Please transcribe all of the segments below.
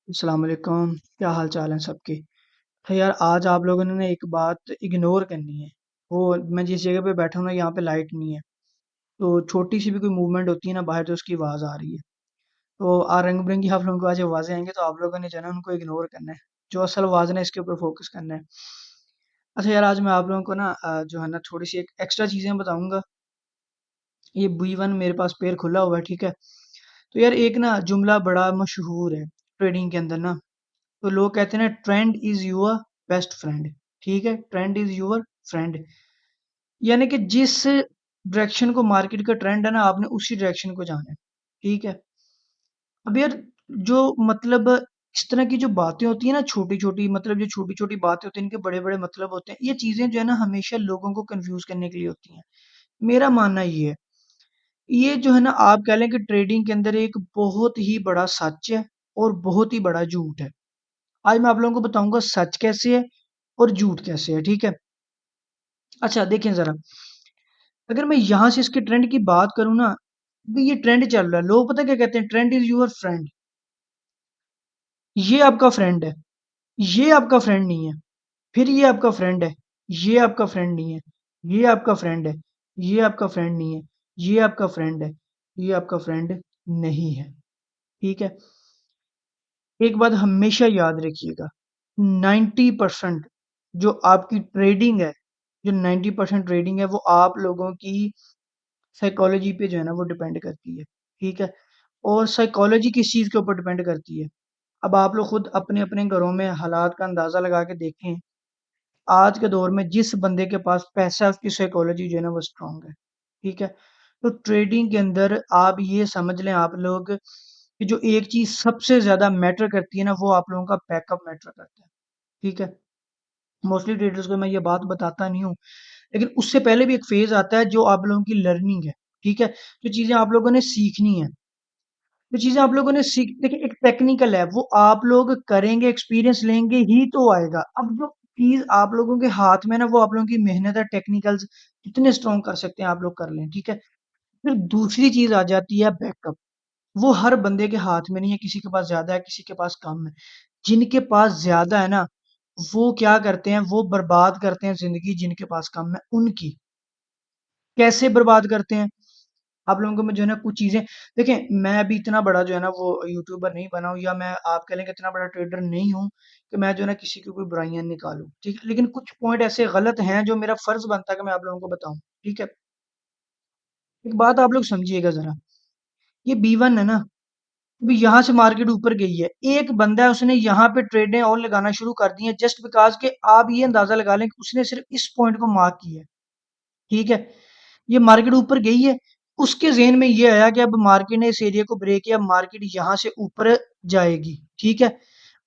अस्सलाम वालेकुम, क्या हाल चाल है सबके? तो यार आज आप लोगों ने ना एक बात इग्नोर करनी है। वो मैं जिस जगह पे बैठा हूँ ना यहाँ पे लाइट नहीं है। तो छोटी सी भी कोई मूवमेंट होती है ना बाहर तो उसकी आवाज़ आ रही है। तो रंग बिरंगी आप लोगों को आज आवाज़ें आएंगी तो आप लोगों ने जो है ना उनको इग्नोर करना है। जो असल आवाज़ है ना इसके ऊपर फोकस करना है। अच्छा यार आज मैं आप लोगों को ना जो है ना थोड़ी सी एक एक्स्ट्रा चीज़ें बताऊंगा। ये B1 मेरे पास पेयर खुला हुआ है, ठीक है। तो यार एक ना जुमला बड़ा मशहूर है ट्रेडिंग के अंदर ना। तो लोग कहते हैं ना trend is your best friend. ठीक है, ट्रेंड इज योर फ्रेंड। यानी कि जिस डायरेक्शन को मार्केट का ट्रेंड है ना आपने उसी डायरेक्शन को जाना है। ठीक है। अब यार जो मतलब इस तरह की जो बातें होती है ना छोटी छोटी मतलब जो छोटी छोटी बातें होती हैं इनके बड़े बड़े मतलब होते हैं। ये चीजें जो है ना हमेशा लोगों को कंफ्यूज करने के लिए होती हैं। मेरा मानना ये है, ये जो है ना आप कह लें कि ट्रेडिंग के अंदर एक बहुत ही बड़ा सच है और बहुत ही बड़ा झूठ है। आज मैं आप लोगों को बताऊंगा सच कैसे है और झूठ कैसे है, ठीक है। अच्छा देखें जरा, अगर मैं यहाँ से इसके ट्रेंड की बात करूँ ना, भी ये ट्रेंड चल रहा है। लोग पता क्या कहते हैं, ट्रेंड इज यूर फ्रेंड। ये आपका फ्रेंड है, ये आपका फ्रेंड नहीं है। फिर ये आपका फ्रेंड है, ये आपका फ्रेंड नहीं है। ये आपका फ्रेंड है, ये आपका फ्रेंड नहीं है। ये आपका फ्रेंड है, ये आपका फ्रेंड नहीं है। ठीक है। एक बात हमेशा याद रखिएगा, 90% जो आपकी ट्रेडिंग है, जो 90% ट्रेडिंग है वो आप लोगों की साइकोलॉजी पे जो है ना वो डिपेंड करती है। ठीक है। और साइकोलॉजी किस चीज़ के ऊपर डिपेंड करती है? अब आप लोग खुद अपने अपने घरों में हालात का अंदाज़ा लगा के देखें। आज के दौर में जिस बंदे के पास पैसा है उसकी साइकोलॉजी जो है ना वो स्ट्रांग है। ठीक है। तो ट्रेडिंग के अंदर आप ये समझ लें आप लोग कि जो एक चीज़ सबसे ज़्यादा मैटर करती है ना वो आप लोगों का बैकअप मैटर करता है। ठीक है। मोस्टली ट्रेडर्स को मैं ये बात बताता नहीं हूँ, लेकिन उससे पहले भी एक फेज़ आता है जो आप लोगों की लर्निंग है। ठीक है। जो चीज़ें आप लोगों ने सीखनी है, जो चीज़ें आप लोगों ने सीख देखिए एक टेक्निकल है, वो आप लोग करेंगे, एक्सपीरियंस लेंगे ही तो आएगा। अब जो चीज़ आप लोगों के हाथ में है ना, वो आप लोगों की मेहनत है, टेक्निकल्स कितने स्ट्रॉन्ग कर सकते हैं आप लोग कर लें, ठीक है? फिर दूसरी चीज़ आ जाती है बैकअप। वो हर बंदे के हाथ में नहीं है, किसी के पास ज़्यादा है, किसी के पास कम है। जिनके पास ज़्यादा है ना, वो क्या करते हैं, वो बर्बाद करते हैं ज़िंदगी जिनके पास कम है, उनकी। कैसे बर्बाद करते हैं? आप लोगों को मैं जो है ना कुछ चीज़ें देखें, मैं अभी इतना बड़ा जो है ना वो यूट्यूबर नहीं बना हूँ या मैं आप कह लें कि इतना बड़ा ट्रेडर नहीं हूँ कि मैं जो है ना किसी की कोई बुराइयाँ निकालूँ, ठीक है? लेकिन कुछ पॉइंट ऐसे गलत हैं जो मेरा फ़र्ज़ बनता है कि मैं आप लोगों को बताऊँ, ठीक है? एक बात आप लोग समझिएगा ज़रा, ये B1 है ना, अभी यहाँ से मार्केट ऊपर गई है। एक बंदा है उसने यहाँ पे ट्रेडें और लगाना शुरू कर दी हैं जस्ट बिकॉज़ कि आप ये अंदाज़ा लगा लें कि उसने सिर्फ़ इस पॉइंट को मार्क किया है, ठीक है? ये मार्केट ऊपर गई है, उसके ज़हन में ये आया कि अब मार्केट ने इस एरिया को ब्रेक किया, मार्केट यहाँ से ऊपर जाएगी, ठीक है?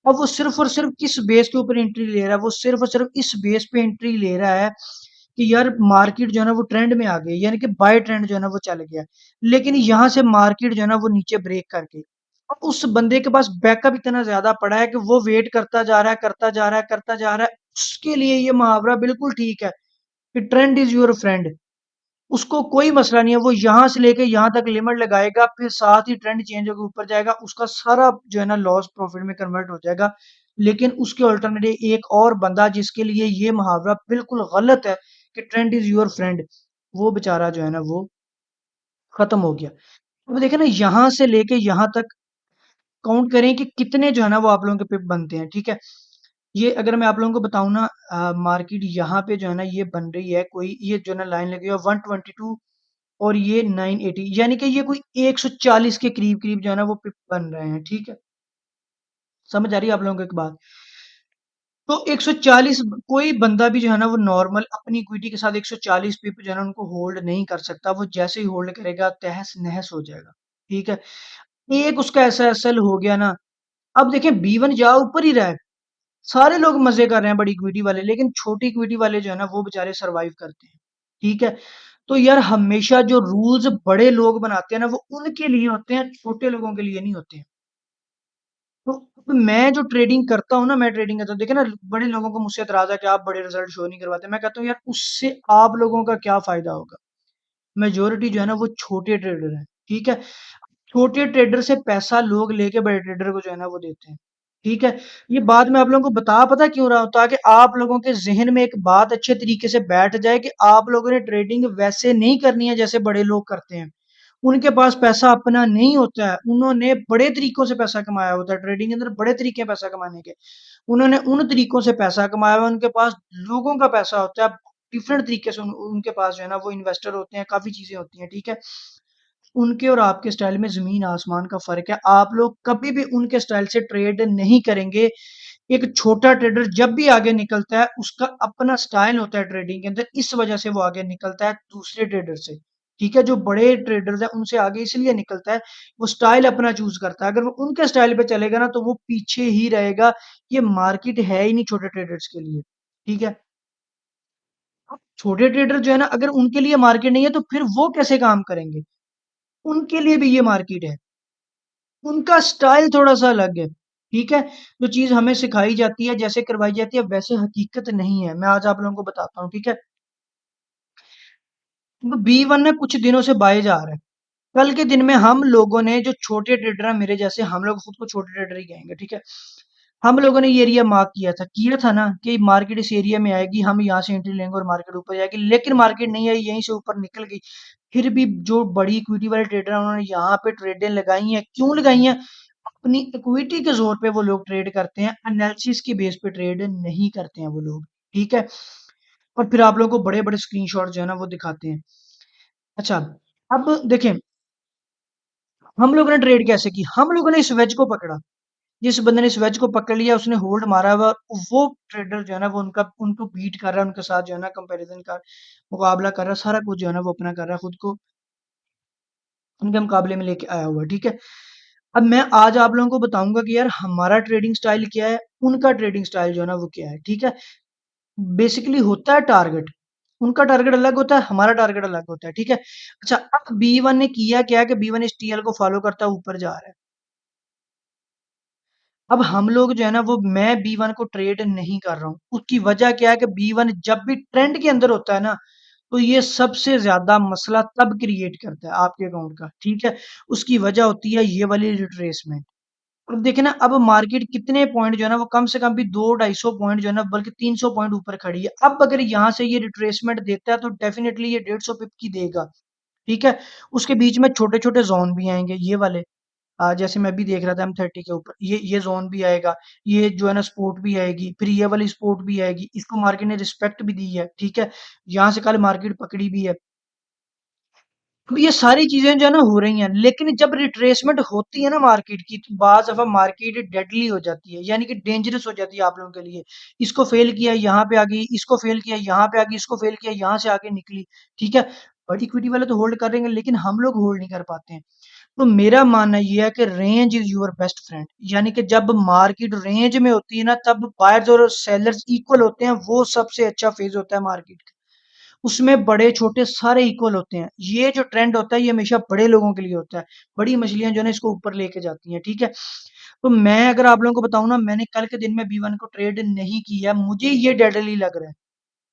अब वो सिर्फ़ और सिर्फ़ किस बेस के ऊपर एंट्री ले रहा है, वो सिर्फ़ और सिर्फ़ इस बेस पे एंट्री ले रहा है कि यार मार्केट जो है ना वो ट्रेंड में आ गई, यानी कि बाय ट्रेंड जो है ना वो चल गया। लेकिन यहाँ से मार्केट जो है ना वो नीचे ब्रेक कर गई। अब उस बंदे के पास बैकअप इतना ज़्यादा पड़ा है कि वो वेट करता जा रहा है, करता जा रहा है, करता जा रहा है। उसके लिए ये मुहावरा बिल्कुल ठीक है कि ट्रेंड इज़ योर फ्रेंड। उसको कोई मसला नहीं है, वो यहाँ से लेके यहाँ तक लिमिट लगाएगा, फिर साथ ही ट्रेंड चेंज होकर ऊपर जाएगा, उसका सारा जो है ना लॉस प्रॉफिट में कन्वर्ट हो जाएगा। लेकिन उसके अल्टरनेटिव एक और बंदा जिसके लिए ये मुहावरा बिल्कुल गलत है कि ट्रेंड इज योर फ्रेंड, वो बेचारा जो है ना वो खत्म हो गया। अब देखें ना यहाँ से लेके यहाँ तक काउंट करें कि कितने जो है ना वो आप लोगों के पिप बनते हैं, ठीक है। ये अगर मैं आप लोगों को बताऊं ना, मार्केट यहाँ पे जो है ना ये बन रही है, कोई ये जो है ना लाइन लगी है 122 और ये 980, यानी कि ये कोई 140 के करीब-करीब जो है ना वो पिप बन रहे हैं, ठीक है? समझ आ रही है आप लोगों को एक बात? तो 140 कोई बंदा भी जो है ना वो नॉर्मल अपनी इक्विटी के साथ 140 पिप जो है ना उनको होल्ड नहीं कर सकता। वो जैसे ही होल्ड करेगा तहस-नहस हो जाएगा, ठीक है? एक उसका ऐसा एसएल हो गया ना, अब देखें B1 जा ऊपर ही रहा है। सारे लोग मज़े कर रहे हैं बड़ी इक्विटी वाले, लेकिन छोटी इक्विटी वाले जो है ना वो बेचारे सर्वाइव करते हैं, ठीक है? तो यार हमेशा जो रूल्स बड़े लोग बनाते हैं ना वो उनके लिए होते हैं, छोटे लोगों के लिए नहीं होते हैं। तो मैं जो ट्रेडिंग करता हूँ ना, मैं ट्रेडिंग करता हूँ, देखिए ना बड़े लोगों को मुझसे एतराज़ है कि आप बड़े रिज़ल्ट शो नहीं करवाते। मैं कहता हूँ यार उससे आप लोगों का क्या फ़ायदा होगा? मेजॉरिटी जो है ना वो छोटे ट्रेडर हैं, ठीक है? छोटे ट्रेडर से पैसा लोग लेके बड़े ट्रेडर को जो है ना वो देते हैं। ठीक है? ये बात मैं आप लोगों को बता पता क्यों रहा हूँ? ताकि आप लोगों के ज़हन में एक बात अच्छे तरीके से बैठ जाए कि आप लोगों ने ट्रेडिंग वैसे नहीं करनी है जैसे बड़े लोग करते हैं। उनके पास पैसा अपना नहीं होता है, उन्होंने बड़े तरीकों से पैसा कमाया होता है, ट्रेडिंग के अंदर बड़े तरीके हैं पैसा कमाने के। उन्होंने उन तरीकों से पैसा कमाया हुआ है, उनके पास लोगों का पैसा होता है, डिफरेंट तरीके से उनके पास जो है ना वो इन्वेस्टर होते हैं, काफ़ी चीज़ें होती हैं, ठीक है? उनके और आपके स्टाइल में ज़मीन आसमान का फ़र्क है। आप लोग कभी भी उनके स्टाइल से ट्रेड नहीं करेंगे। एक छोटा ट्रेडर जब भी आगे निकलता है, उसका अपना स्टाइल होता है ट्रेडिंग के अंदर, इस वजह से वो आगे निकलता है दूसरे ट्रेडर से। ठीक है? जो बड़े ट्रेडर्स हैं, उनसे आगे इसलिए निकलता है, वो स्टाइल अपना चूज़ करता है। अगर वो उनके स्टाइल पे चलेगा ना, तो वो पीछे ही रहेगा। ये मार्केट है ही नहीं छोटे ट्रेडर्स के लिए। ठीक है? अब छोटे ट्रेडर जो है ना, अगर उनके लिए मार्केट नहीं है, तो फिर वो कैसे काम करेंगे? उनके लिए भी ये मार्केट है। उनका स्टाइल थोड़ा-सा अलग है, ठीक है? जो चीज़ हमें सिखाई जाती है, जैसे करवाई जाती है, वैसे हकीकत नहीं है। मैं आज आप लोगों को बताता हूँ, ठीक है? तो B1 ना कुछ दिनों से बाय जा रहा है। कल के दिन में हम लोगों ने जो छोटे ट्रेडर हैं मेरे जैसे, हम लोग खुद को छोटे ट्रेडर ही कहेंगे, ठीक है? हम लोगों ने ये एरिया मार्क किया था ना कि मार्केट इस एरिया में आएगी, हम यहाँ से एंट्री लेंगे और मार्केट ऊपर जाएगी, लेकिन मार्केट नहीं आई, यहीं से ऊपर निकल गई। फिर भी जो बड़ी इक्विटी वाले ट्रेडर हैं, उन्होंने यहाँ पे ट्रेडें लगाई हैं। क्यों लगाई हैं? अपनी इक्विटी के ज़ोर पे वो लोग ट्रेड करते हैं, एनालिसिस के बेस पे ट्रेड नहीं करते हैं वो लोग, ठीक है? और फिर आप लोगों को बड़े-बड़े स्क्रीनशॉट जो है ना वो दिखाते हैं। अच्छा, अब देखें, हम लोगों ने ट्रेड कैसे की? हम लोगों ने इस वेज को पकड़ा। जिस बंदे ने इस वेज को पकड़ लिया, उसने होल्ड मारा हुआ, वो ट्रेडर जो है ना वो उनको बीट कर रहा है, उनके साथ जो है ना कंपैरिजन का मुकाबला कर रहा है, सारा कुछ जो है ना वो अपना कर रहा है, खुद को उनके मुकाबले में लेके आया हुआ है, ठीक है? अब मैं आज आप लोगों को बताऊँगा कि यार हमारा ट्रेडिंग स्टाइल क्या है, उनका ट्रेडिंग स्टाइल जो है ना वो क्या है, ठीक है? बेसिकली होता है टारगेट, उनका टारगेट अलग होता है, हमारा टारगेट अलग होता है, ठीक है? अच्छा, अब B1 ने किया क्या कि B1 इस टीएल को फॉलो करता है, ऊपर जा रहा है। अब हम लोग जो है ना वो मैं B1 को ट्रेड नहीं कर रहा हूँ। उसकी वजह क्या है कि B1 जब भी ट्रेंड के अंदर होता है ना, तो ये सबसे ज़्यादा मसला तब क्रिएट करता है आपके अकाउंट का, ठीक है? उसकी वजह होती है ये वाली रिट्रेसमेंट। अब देखिए ना, अब मार्केट कितने पॉइंट जो है ना वो कम से कम भी 200-250 पॉइंट जो है ना बल्कि 300 पॉइंट ऊपर खड़ी है। अब अगर यहाँ से ये रिट्रेसमेंट देता है तो डेफिनिटली ये 150 पिप की देगा, ठीक है? उसके बीच में छोटे-छोटे ज़ोन भी आएँगे, ये वाले। जैसे मैं अभी देख रहा था M30 के ऊपर, ये ज़ोन भी आएगा, ये जो है ना सपोर्ट भी आएगी, फिर ये वाली सपोर्ट भी आएगी, इसको मार्केट ने रिस्पेक्ट भी दी है, ठीक है? यहाँ से कल मार्केट पकड़ी भी है। तो ये सारी चीज़ें जो है ना हो रही हैं, लेकिन जब रिट्रेसमेंट होती है ना मार्केट की, तो बाज़ दफ़ा मार्केट डेडली हो जाती है, यानी कि डेंजरस हो जाती है आप लोगों के लिए। इसको फ़ेल किया, यहाँ पे आ गई, इसको फ़ेल किया, यहाँ पे आ गई, इसको फ़ेल किया, यहाँ से आके निकली, ठीक है? बड़ी इक्विटी वाले तो होल्ड कर लेंगे, लेकिन हम लोग होल्ड नहीं कर पाते हैं। तो मेरा मानना ये है कि range is your best friend, यानी कि जब मार्केट रेंज में होती है ना, तब बायर्स और सेलर्स इक्वल होते हैं, वो सबसे अच्छा फ़ेज़ होता है मार्केट का। उसमें बड़े-छोटे सारे इक्वल होते हैं। ये जो ट्रेंड होता है, ये हमेशा बड़े लोगों के लिए होता है। बड़ी मछलियाँ जो है ना इसको ऊपर लेके जाती हैं, ठीक है? तो मैं अगर आप लोगों को बताऊँ ना, मैंने कल के दिन में B1 को ट्रेड नहीं किया, मुझे ये डेडली लग रहा है।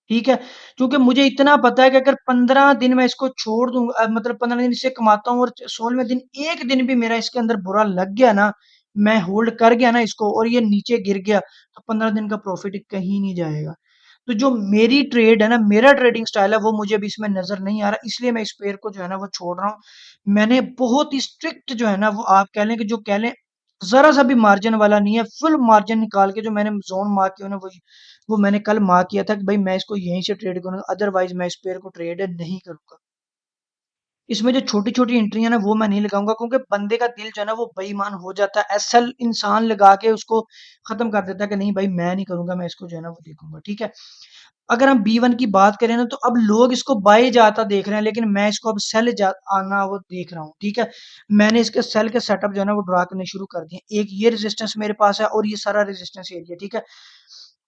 ठीक है? क्योंकि मुझे इतना पता है कि अगर 15 दिन मैं इसको छोड़ दूँ, मतलब 15 दिन इससे कमाता हूँ और 16वें दिन 1 दिन भी मेरा इसके अंदर बुरा लग गया ना, मैं होल्ड कर गया ना इसको और ये नीचे गिर गया, तो 15 दिन का प्रॉफ़िट कहीं नहीं जाएगा। तो जो मेरी ट्रेड है ना, मेरा ट्रेडिंग स्टाइल है, वो मुझे अभी इसमें नज़र नहीं आ रहा, इसलिए मैं इस पेयर को जो है ना वो छोड़ रहा हूँ। मैंने बहुत ही स्ट्रिक्ट जो है ना वो आप कह लें कि जो कह लें, ज़रा-सा भी मार्जिन वाला नहीं है, फुल मार्जिन निकाल के जो मैंने ज़ोन मार्क किया ना वो मैंने कल मार्क किया था कि भाई मैं इसको यहीं से ट्रेड करूँगा, अदरवाइज़ मैं इस पेयर को ट्रेड नहीं करूँगा। इसमें जो छोटी-छोटी एंट्री है ना वो मैं नहीं लगाऊँगा, क्योंकि बंदे का दिल जो है ना वो बेईमान हो जाता है। एसएल इंसान लगा के उसको खत्म कर देता है कि नहीं भाई मैं नहीं करूँगा, मैं इसको जो है ना वो देखूँगा, ठीक है? अगर हम B1 की बात करें ना, तो अब लोग इसको बाय जाता देख रहे हैं, लेकिन मैं इसको अब सेल जा आना वो देख रहा हूँ, ठीक है? मैंने इसके सेल के सेटअप जो है ना वो ड्रा करने शुरू कर दिए। एक ये रेजिस्टेंस मेरे पास है और ये सारा रेजिस्टेंस एरिया, ठीक है?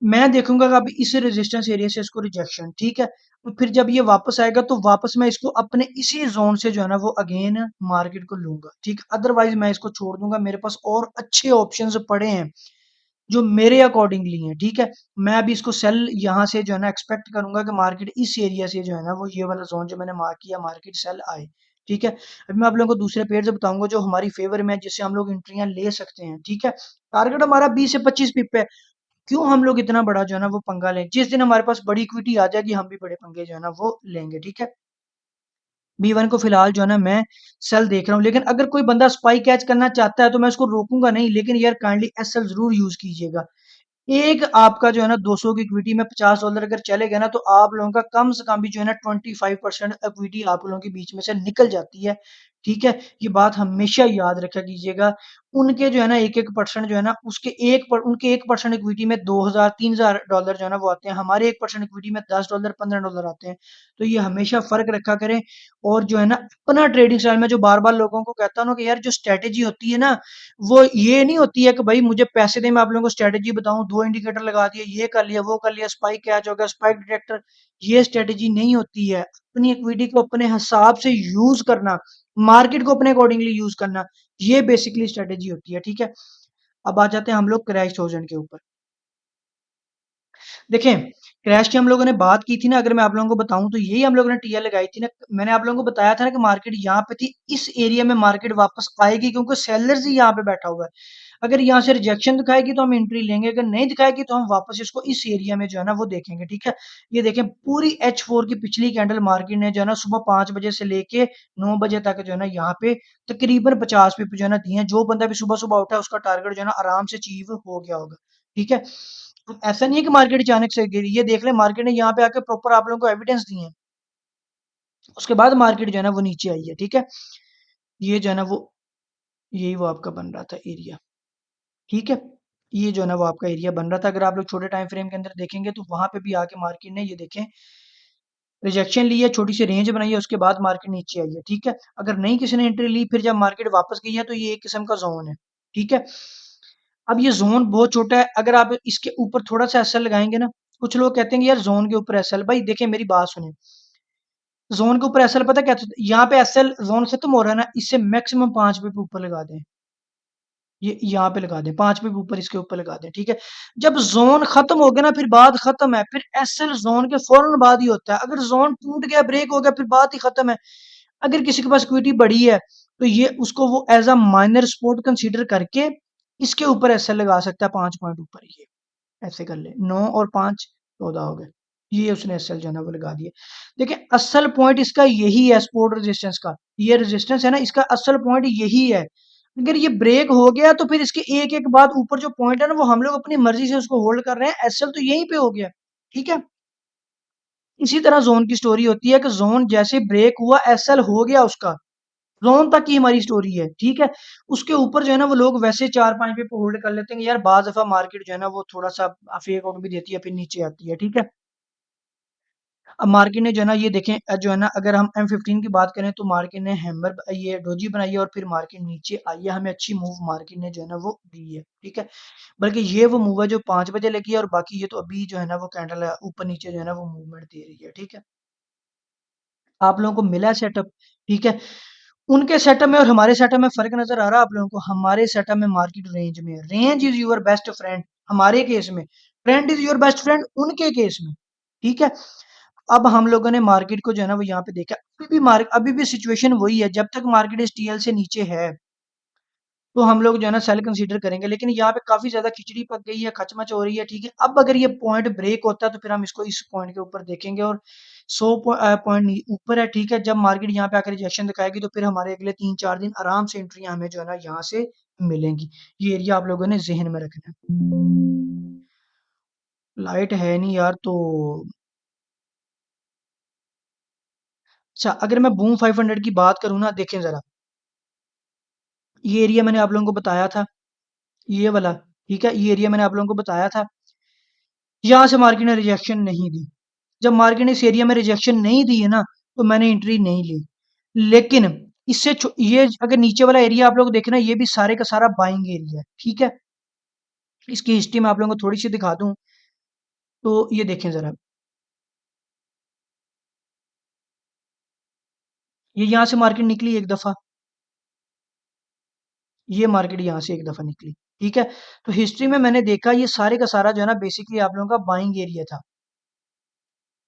मैं देखूँगा कि अब इस रेजिस्टेंस एरिया से इसको रिजेक्शन, ठीक है? तो फिर जब ये वापस आएगा, तो वापस मैं इसको अपने इसी ज़ोन से जो है ना वो अगेन मार्केट को लूँगा, ठीक है? अदरवाइज़ मैं इसको छोड़ दूँगा, मेरे पास और अच्छे ऑप्शंस पड़े हैं, जो मेरे अकॉर्डिंगली हैं, ठीक है? मैं अभी इसको सेल यहाँ से जो है ना एक्सपेक्ट करूँगा कि मार्केट इस एरिया से जो है ना वो ये वाला ज़ोन जो मैंने मार्क किया, मार्केट सेल आए, ठीक है। अभी मैं आप लोगों को दूसरे पेड़ से बताऊंगा जो हमारी फेवर में है, जिससे हम लोग एंट्रियां ले सकते हैं। ठीक है, टारगेट हमारा 20 से 25 पिप है। क्यों हम लोग इतना बड़ा जो है ना वो पंगा लें? जिस दिन हमारे पास बड़ी इक्विटी आ जाएगी हम भी बड़े पंगे जो है ना वो लेंगे। ठीक है, B1 को फिलहाल जो है ना मैं सेल देख रहा हूँ, लेकिन अगर कोई बंदा स्पाई कैच करना चाहता है तो मैं उसको रोकूंगा नहीं, लेकिन यार काइंडली एसएल जरूर यूज कीजिएगा। एक आपका जो है ना 200 की इक्विटी में $50 अगर चले गए ना, तो आप लोगों का कम से कम भी जो है ना 25% इक्विटी आप लोगों के बीच में से निकल जाती है। ठीक है, ये बात हमेशा याद रखा कीजिएगा। उनके जो है ना एक एक परसेंट जो है ना उनके 1% इक्विटी में $2000 $3000 जो है ना वो आते हैं, हमारे 1% इक्विटी में $10 $15 आते हैं। तो ये हमेशा फर्क रखा करें। और जो है ना अपना ट्रेडिंग स्टाइल में जो बार बार लोगों को कहता हूँ ना कि यार जो स्ट्रेटेजी होती है ना, वो ये नहीं होती है कि भाई मुझे पैसे दे मैं आप लोगों को स्ट्रेटेजी बताऊं, दो इंडिकेटर लगा दिए, ये कर लिया वो कर लिया, स्पाइक कैच हो गया, स्पाइक डिटेक्टर। ये स्ट्रेटेजी नहीं होती है। अपनी इक्विटी को अपने हिसाब से यूज करना, मार्केट को अपने अकॉर्डिंगली यूज करना, ये बेसिकली स्ट्रेटेजी होती है। ठीक है, अब आ जाते हैं हम लोग क्रैश थोजन के ऊपर। देखें, क्रैश की हम लोगों ने बात की थी ना, अगर मैं आप लोगों को बताऊं तो यही हम लोगों ने टीएल लगाई थी ना। मैंने आप लोगों को बताया था ना कि मार्केट यहाँ पे थी, इस एरिया में मार्केट वापस आएगी क्योंकि सेलर्स ही यहाँ पे बैठा हुआ है। अगर यहाँ से रिजेक्शन दिखाएगी तो हम एंट्री लेंगे, अगर नहीं दिखाएगी तो हम वापस इसको इस एरिया में जो है ना वो देखेंगे। ठीक है, ये देखें पूरी H4 की पिछली कैंडल मार्केट ने जो है ना सुबह 5 बजे से लेके 9 बजे तक जो है ना यहाँ पे तकरीबन 50 पिप जो है ना दी है। जो बंदा भी सुबह सुबह उठा है उसका टारगेट जो है ना आराम से अचीव हो गया होगा। ठीक है, ऐसा नहीं है कि मार्केट अचानक से गिरी, ये देख ले मार्केट ने यहाँ पे आके प्रॉपर आप लोगों को एविडेंस दिए हैं, उसके बाद मार्केट जो है ना वो नीचे आई है। ठीक है, ये जो है ना वो यही वो आपका बन रहा था एरिया। ठीक है, ये जो है ना वो आपका एरिया बन रहा था। अगर आप लोग छोटे टाइम फ्रेम के अंदर देखेंगे तो वहां पे भी आके मार्केट ने ये देखें रिजेक्शन ली है, छोटी सी रेंज बनाई है, उसके बाद मार्केट नीचे आई है। ठीक है, अगर नहीं किसी ने एंट्री ली फिर जब मार्केट वापस गई है तो ये एक किस्म का जोन है। ठीक है, अब ये जोन बहुत छोटा है, अगर आप इसके ऊपर थोड़ा सा एसएल लगाएंगे ना, कुछ लोग कहते हैं कि यार जोन के ऊपर एसएल, भाई देखें मेरी बात सुने, जोन के ऊपर एसएल पता क्या था? यहाँ पे एसएल जोन खत्म हो रहा है ना, इससे मैक्सिमम 5 पे ऊपर लगा दें, ये यहाँ पे लगा दें 5 पे ऊपर, इसके ऊपर लगा दें। ठीक है, जब जोन खत्म हो गया ना फिर बात खत्म है, फिर एसएल जोन के फौरन बाद ही होता है। अगर जोन टूट गया ब्रेक हो गया फिर बात ही खत्म है। अगर किसी के पास इक्विटी बड़ी है तो ये उसको वो as a minor support consider करके इसके ऊपर एसएल लगा सकता है 5 पॉइंट ऊपर। ये ऐसे कर ले, 9 और 5 14 हो गए, ये उसने एसएल जो है ना वो लगा दिए। देखिए असल पॉइंट इसका यही है, सपोर्ट रेजिस्टेंस का, ये रेजिस्टेंस है ना इसका असल पॉइंट यही है। अगर ये ब्रेक हो गया तो फिर इसके एक एक बाद ऊपर जो पॉइंट है ना वो हम लोग अपनी मर्जी से उसको होल्ड कर रहे हैं, एसएल तो यहीं पे हो गया। ठीक है, इसी तरह जोन की स्टोरी होती है कि जोन जैसे ब्रेक हुआ एसएल हो गया उसका, जोन तक की हमारी स्टोरी है। ठीक है, उसके ऊपर जो है ना वो लोग वैसे 4 5 पे होल्ड कर लेते हैं कि यार बाज दफा मार्केट जो है ना वो थोड़ा सा फेक आउट भी देती है फिर नीचे आती है। ठीक है, अब मार्केट ने जो है ना ये देखें जो है ना अगर हम M15 की बात करें तो मार्केट ने हैमर ये डोजी बनाई है और फिर मार्केट नीचे आई है, हमें अच्छी मूव मार्केट ने जो है ना वो दी है। ठीक है, बल्कि ये वो मूव है जो 5 बजे लगी है, और बाकी ये तो अभी जो है ना वो कैंडल है ऊपर नीचे जो है ना वो मूवमेंट दे रही है। ठीक है, आप लोगों को मिला है सेटअप। ठीक है, उनके सेटअप में और हमारे सेटअप में फर्क नजर आ रहा है आप लोगों को? हमारे सेटअप में मार्केट रेंज में है, range is your best friend हमारे केस में, trend is your best friend उनके केस में। ठीक है, अब हम लोगों ने मार्केट को जो है ना वो यहाँ पे देखा, अभी भी सिचुएशन वही है, जब तक मार्केट इस टीएल से नीचे है तो हम लोग जो है ना सेल कंसीडर करेंगे, लेकिन यहाँ पे काफी ज्यादा खिचड़ी पक गई है, खचमच हो रही है। ठीक है, अब अगर ये पॉइंट ब्रेक होता है तो फिर हम इसको इस पॉइंट के ऊपर देखेंगे, और 100 पॉइंट ऊपर है। ठीक है, जब मार्केट यहाँ पे आकर रिजेक्शन दिखाएगी तो फिर हमारे अगले 3 4 दिन आराम से एंट्रियां हमें जो है ना यहाँ से मिलेंगी। ये एरिया आप लोगों ने जहन में रखना है। लाइट है नहीं यार तो अच्छा, अगर मैं बूम 500 की बात करूँ ना, देखें जरा, ये एरिया मैंने आप लोगों को बताया था, ये वाला। ठीक है, ये एरिया मैंने आप लोगों को बताया था, यहाँ से मार्केट ने रिजेक्शन नहीं दी। जब मार्केट ने इस एरिया में रिजेक्शन नहीं दी है ना तो मैंने एंट्री नहीं ली। लेकिन ये अगर नीचे वाला एरिया आप लोग देखना, ये भी सारे का सारा बाइंग एरिया है। ठीक है, इसकी हिस्ट्री में आप लोगों को थोड़ी सी दिखा दूं तो ये देखें जरा, ये यहाँ से मार्केट निकली एक दफा, ये मार्केट यहाँ से एक दफा निकली। ठीक है, तो हिस्ट्री में मैंने देखा ये सारे का सारा जो है ना बेसिकली आप लोगों का बाइंग एरिया था।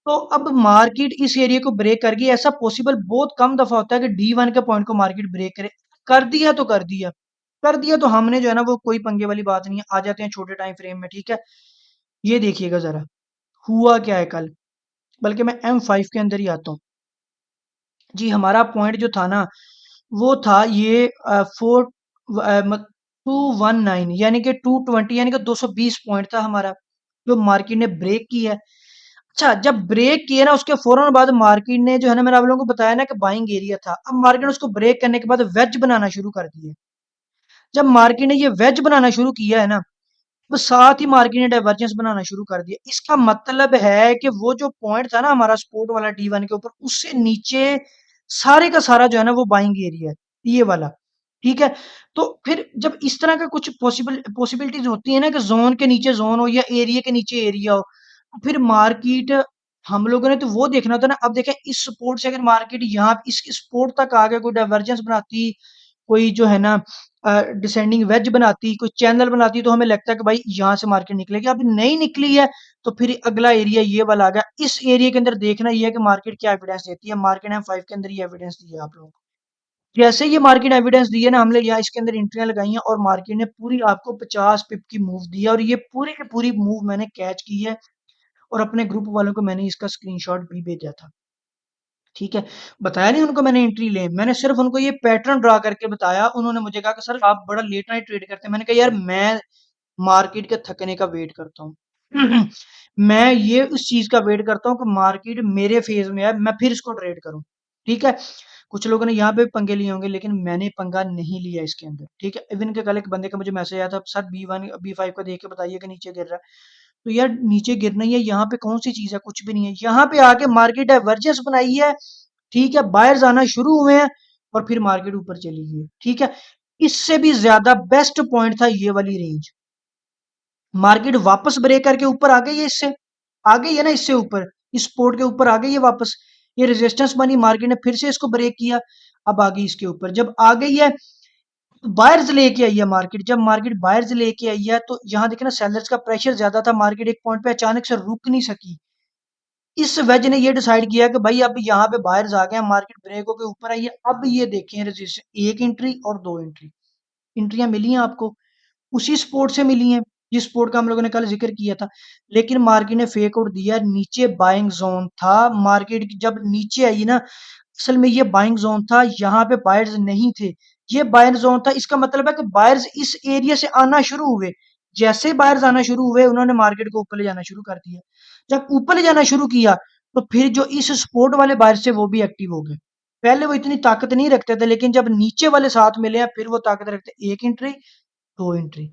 तो अब मार्केट इस एरिया को ब्रेक कर गई। ऐसा पॉसिबल बहुत कम दफा होता है कि D1 के पॉइंट को मार्केट ब्रेक करे। कर दिया तो कर दिया, कर दिया तो हमने जो है ना वो कोई पंगे वाली बात नहीं है, आ जाते हैं छोटे टाइम फ्रेम में, ठीक है। ये देखिएगा जरा हुआ क्या है कल, बल्कि मैं M5 के अंदर ही आता हूँ जी। हमारा पॉइंट जो था ना वो था ये 219 यानी कि 220 यानी कि 220 पॉइंट था हमारा, जो मार्केट ने ब्रेक किया है। अच्छा, जब ब्रेक किया ना उसके फौरन बाद मार्केट ने जो है ना, मैंने आप लोगों को बताया ना कि बाइंग एरिया था, अब मार्केट ने उसको ब्रेक करने के बाद वेज बनाना शुरू कर दिया। जब मार्केट ने ये वेज बनाना शुरू किया है ना, तो साथ ही मार्केट ने डाइवर्जेंस बनाना शुरू कर दिया। इसका मतलब है कि वो जो पॉइंट था ना हमारा सपोर्ट वाला D1 के ऊपर, उससे नीचे सारे का सारा जो है ना वो बाइंग एरिया है, ये वाला, ठीक है। तो फिर जब इस तरह का कुछ पॉसिबिलिटीज होती है ना कि जोन के नीचे जोन हो या एरिया के नीचे एरिया हो, तो फिर मार्केट, हम लोगों ने तो वो देखना था ना। अब देखें इस सपोर्ट से अगर मार्केट यहाँ इस सपोर्ट तक आ गया, कोई डाइवर्जेंस बनाती, कोई जो है ना डिसेंडिंग वेज बनाती, कोई चैनल बनाती, तो हमें लगता है कि भाई यहाँ से मार्केट निकलेगी। अब नहीं निकली है तो फिर अगला एरिया ये वाला आ गया। इस एरिया के अंदर देखना ये है कि मार्केट क्या एविडेंस देती है। मार्केट M5 के अंदर ये एविडेंस दी है आप लोगों को। जैसे ये मार्केट एविडेंस दी है ना, हमने यहाँ इसके अंदर एंट्रियां लगाई हैं और मार्केट ने पूरी आपको 50 पिप की मूव दी है, और ये पूरी की पूरी मूव मैंने कैच की है और अपने ग्रुप वालों को मैंने इसका स्क्रीनशॉट भी भेजा था, ठीक है। बताया नहीं उनको मैंने एंट्री ले, मैंने सिर्फ उनको ये पैटर्न ड्रा करके बताया। उन्होंने मुझे कहा कि सर आप बड़ा लेट नाइट ट्रेड करते हैं। मैंने कहा यार मैं मार्केट के थकने का वेट करता हूँ। मैं ये उस चीज का वेट करता हूँ कि मार्केट मेरे फेज में है, मैं फिर इसको ट्रेड करूँ, ठीक है। कुछ लोगों ने यहाँ पे पंगे लिए होंगे, लेकिन मैंने पंगा नहीं लिया इसके अंदर, ठीक है। इवन के कल एक बंदे का मुझे मैसेज आया था, सर B1 B5 का देख के बताइए कि नीचे गिर रहा है। तो यार नीचे गिरना ही है, यहाँ पे कौन सी चीज है, कुछ भी नहीं है। यहाँ पे आके मार्केट डाइवर्जेंस बनाई है, ठीक है, बायर्स आना शुरू हुए हैं और फिर मार्केट ऊपर चली गई, ठीक है। इससे भी ज्यादा बेस्ट पॉइंट था ये वाली रेंज। मार्केट वापस ब्रेक करके ऊपर आ गई है, इससे आ गई है ना, इससे ऊपर इस सपोर्ट के ऊपर आ गई है वापस। ये रेजिस्टेंस बनी, मार्केट ने फिर से इसको ब्रेक किया, अब आ गई इसके ऊपर। जब आ गई है बायर्स लेके आई है मार्केट, जब मार्केट बायर्स लेके आई है तो यहाँ देखे ना सेलर्स का प्रेशर ज्यादा था, मार्केट एक पॉइंट पे अचानक से रुक नहीं सकी। इस वेज ने ये डिसाइड किया कि भाई अब यहाँ पे बायर्स आ गए हैं, मार्केट ब्रेक होकर ऊपर आई है। अब ये देखें रजिस्टर, एक एंट्री और दो एंट्री, एंट्रियां मिली हैं आपको, उसी स्पोर्ट से मिली हैं जिस स्पोर्ट का हम लोगों ने कल जिक्र किया था। लेकिन मार्केट ने फेक आउट दिया, नीचे बाइंग जोन था। मार्केट की जब नीचे आई ना, असल में ये बाइंग जोन था, यहाँ पे बायर्स नहीं थे, ये बायर जोन था। इसका मतलब है कि बायर्स इस एरिया से आना शुरू हुए। जैसे बायर्स आना शुरू हुए, उन्होंने मार्केट को ऊपर ले जाना शुरू कर दिया। जब ऊपर ले जाना शुरू किया तो फिर जो इस सपोर्ट वाले बायर्स थे वो भी एक्टिव हो गए। पहले वो इतनी ताकत नहीं रखते थे, लेकिन जब नीचे वाले साथ मिले हैं फिर वो ताकत रखते। एक एंट्री, दो एंट्री,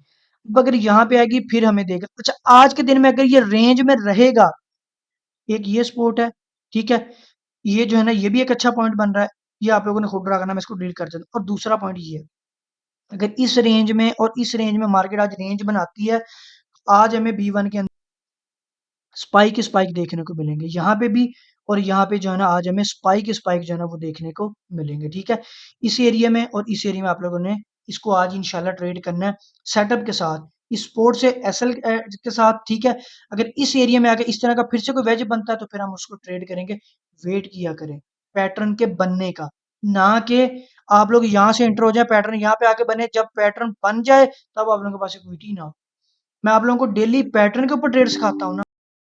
अब अगर यहाँ पे आएगी फिर हमें देगा। अच्छा, आज के दिन में अगर ये रेंज में रहेगा, एक ये सपोर्ट है, ठीक है, ये जो है ना ये भी एक अच्छा पॉइंट बन रहा है। ये आप लोगों ने खुद ड्रा करना, मैं इसको डिलीट कर देता हूँ। और दूसरा पॉइंट ये है, अगर इस रेंज में और इस रेंज में मार्केट आज रेंज बनाती है, आज हमें B1 के अंदर स्पाइक स्पाइक देखने को मिलेंगे, यहाँ पे भी और यहाँ पे जो है ना आज हमें स्पाइक स्पाइक जो है ना वो देखने को मिलेंगे, ठीक है। इस एरिया में और इस एरिया में आप लोगों ने इसको आज इंशाल्लाह ट्रेड करना है सेटअप के साथ, इस स्पोर्ट से एसएल के साथ, ठीक है। अगर इस एरिया में आके इस तरह का फिर से कोई वेज बनता है तो फिर हम उसको ट्रेड करेंगे। वेट किया करें पैटर्न के बनने का, ना कि आप लोग यहाँ से एंटर हो जाए पैटर्न यहाँ पे आके बने, जब पैटर्न बन जाए तब आप लोगों के पास इक्विटी ना हो। मैं आप लोगों को डेली पैटर्न के ऊपर ट्रेड सिखाता हूँ ना।